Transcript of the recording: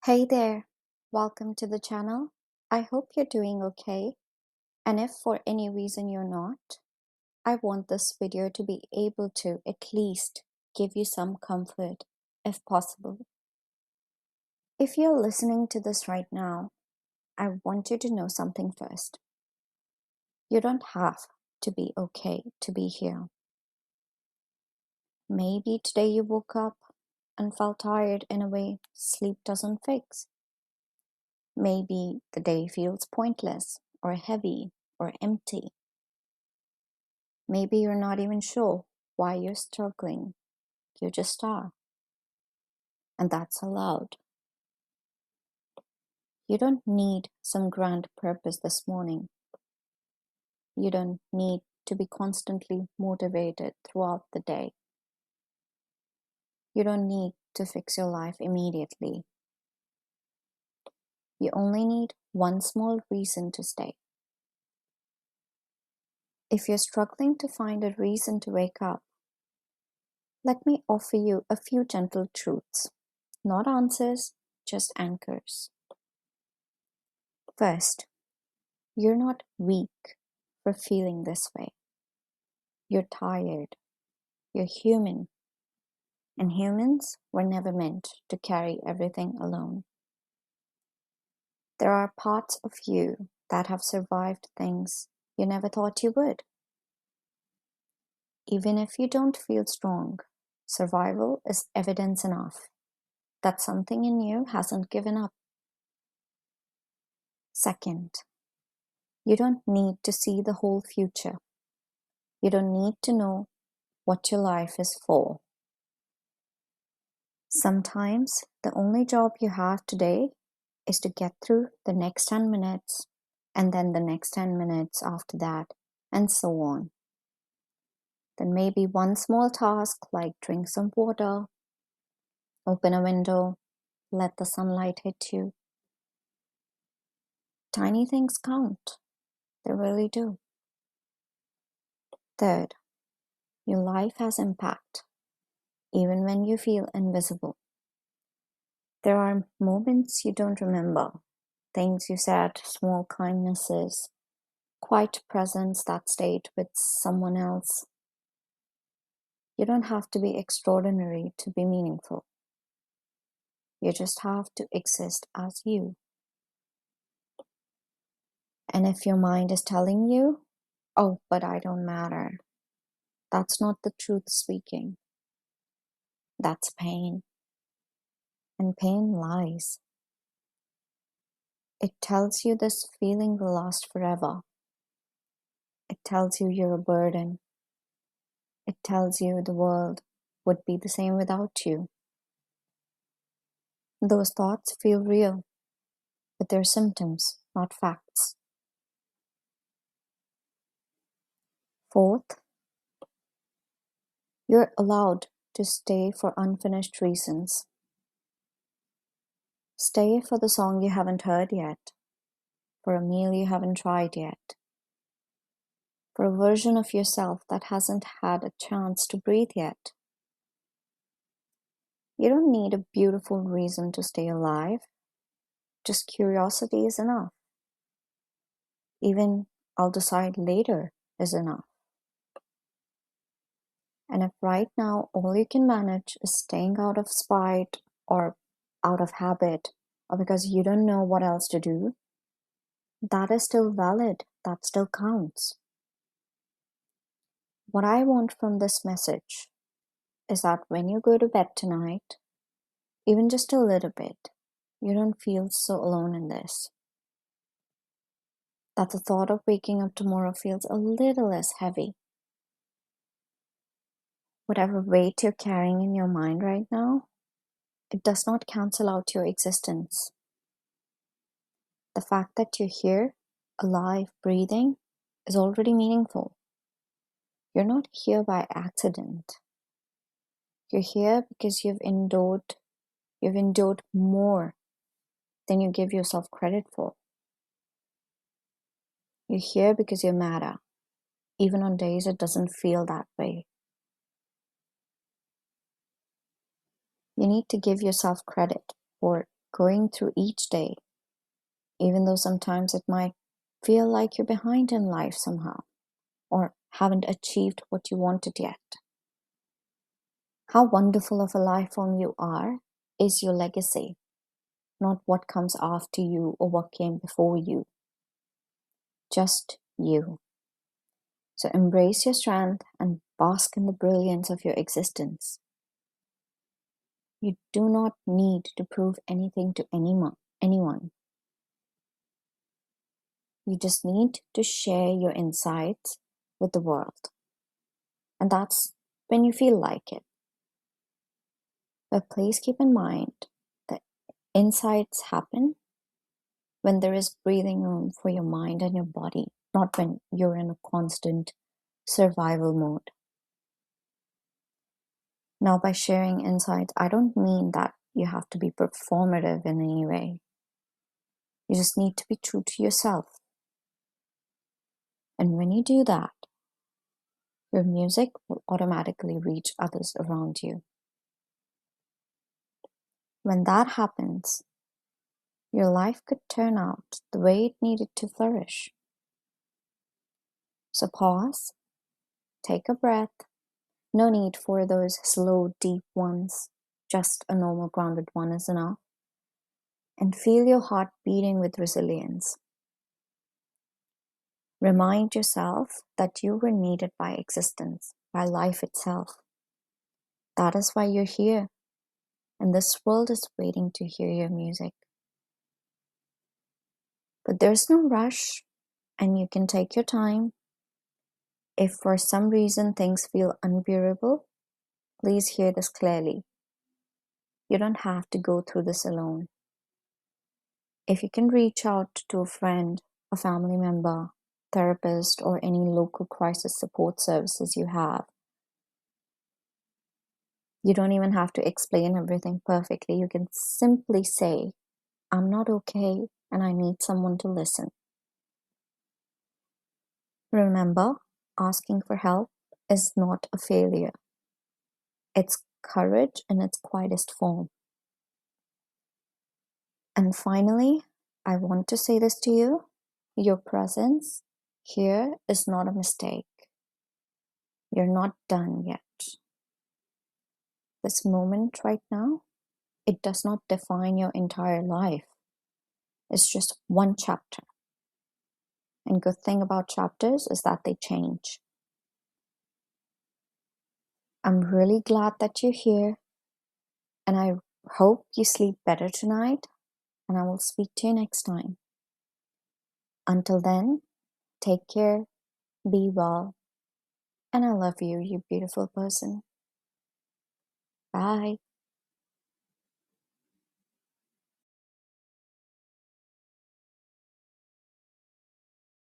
Hey there, welcome to the channel. I hope you're doing okay. And if for any reason you're not, I want this video to be able to at least give you some comfort if possible. If you're listening to this right now, I want you to know something first. You don't have to be okay to be here. Maybe today you woke up and felt tired in a way sleep doesn't fix. Maybe the day feels pointless or heavy or empty. Maybe you're not even sure why you're struggling. You just are. And that's allowed. You don't need some grand purpose this morning. You don't need to be constantly motivated throughout the day. You don't need to fix your life immediately. You only need one small reason to stay. If you're struggling to find a reason to wake up, let me offer you a few gentle truths. Not answers, just anchors. First, you're not weak for feeling this way. You're tired. You're human. And humans were never meant to carry everything alone. There are parts of you that have survived things you never thought you would. Even if you don't feel strong, survival is evidence enough that something in you hasn't given up. Second, you don't need to see the whole future. You don't need to know what your life is for. Sometimes the only job you have today is to get through the next 10 minutes and then the next 10 minutes after that, and so on. Then maybe one small task like drink some water, open a window, let the sunlight hit you. Tiny things count. They really do. Third, your life has impact, even when you feel invisible. There are moments you don't remember, things you said, small kindnesses, quiet presence that stayed with someone else. You don't have to be extraordinary to be meaningful. You just have to exist as you. And if your mind is telling you, oh, but I don't matter, that's not the truth speaking. That's pain. And pain lies. It tells you this feeling will last forever. It tells you you're a burden. It tells you the world would be the same without you. Those thoughts feel real, but they're symptoms, not facts. Fourth, you're allowed to stay for unfinished reasons. Stay for the song you haven't heard yet, for a meal you haven't tried yet, for a version of yourself that hasn't had a chance to breathe yet. You don't need a beautiful reason to stay alive. Just curiosity is enough. Even I'll decide later is enough. And if right now all you can manage is staying out of spite or out of habit or because you don't know what else to do, that is still valid. That still counts. What I want from this message is that when you go to bed tonight, even just a little bit, you don't feel so alone in this. That the thought of waking up tomorrow feels a little less heavy. Whatever weight you're carrying in your mind right now, it does not cancel out your existence. The fact that you're here, alive, breathing, is already meaningful. You're not here by accident. You're here because you've endured more than you give yourself credit for. You're here because you matter, even on days it doesn't feel that way. You need to give yourself credit for going through each day, even though sometimes it might feel like you're behind in life somehow, or haven't achieved what you wanted yet. How wonderful of a life form you are is your legacy, not what comes after you or what came before you. Just you. So embrace your strength and bask in the brilliance of your existence. You do not need to prove anything to anyone. You just need to share your insights with the world. And that's when you feel like it. But please keep in mind that insights happen when there is breathing room for your mind and your body, not when you're in a constant survival mode. Now, by sharing insights, I don't mean that you have to be performative in any way. You just need to be true to yourself. And when you do that, your music will automatically reach others around you. When that happens, your life could turn out the way it needed to flourish. So pause, take a breath. No need for those slow, deep ones. Just a normal, grounded one is enough. And feel your heart beating with resilience. Remind yourself that you were needed by existence, by life itself. That is why you're here, and this world is waiting to hear your music. But there's no rush, and you can take your time. If for some reason things feel unbearable, please hear this clearly. You don't have to go through this alone. If you can reach out to a friend, a family member, therapist, or any local crisis support services you have, you don't even have to explain everything perfectly. You can simply say, I'm not okay and I need someone to listen. Remember, asking for help is not a failure. It's courage in its quietest form. And finally, I want to say this to you. Your presence here is not a mistake. You're not done yet. This moment right now, it does not define your entire life. It's just one chapter. And good thing about chapters is that they change. I'm really glad that you're here, and I hope you sleep better tonight, and I will speak to you next time. Until then, take care, be well, and I love you, you beautiful person. Bye.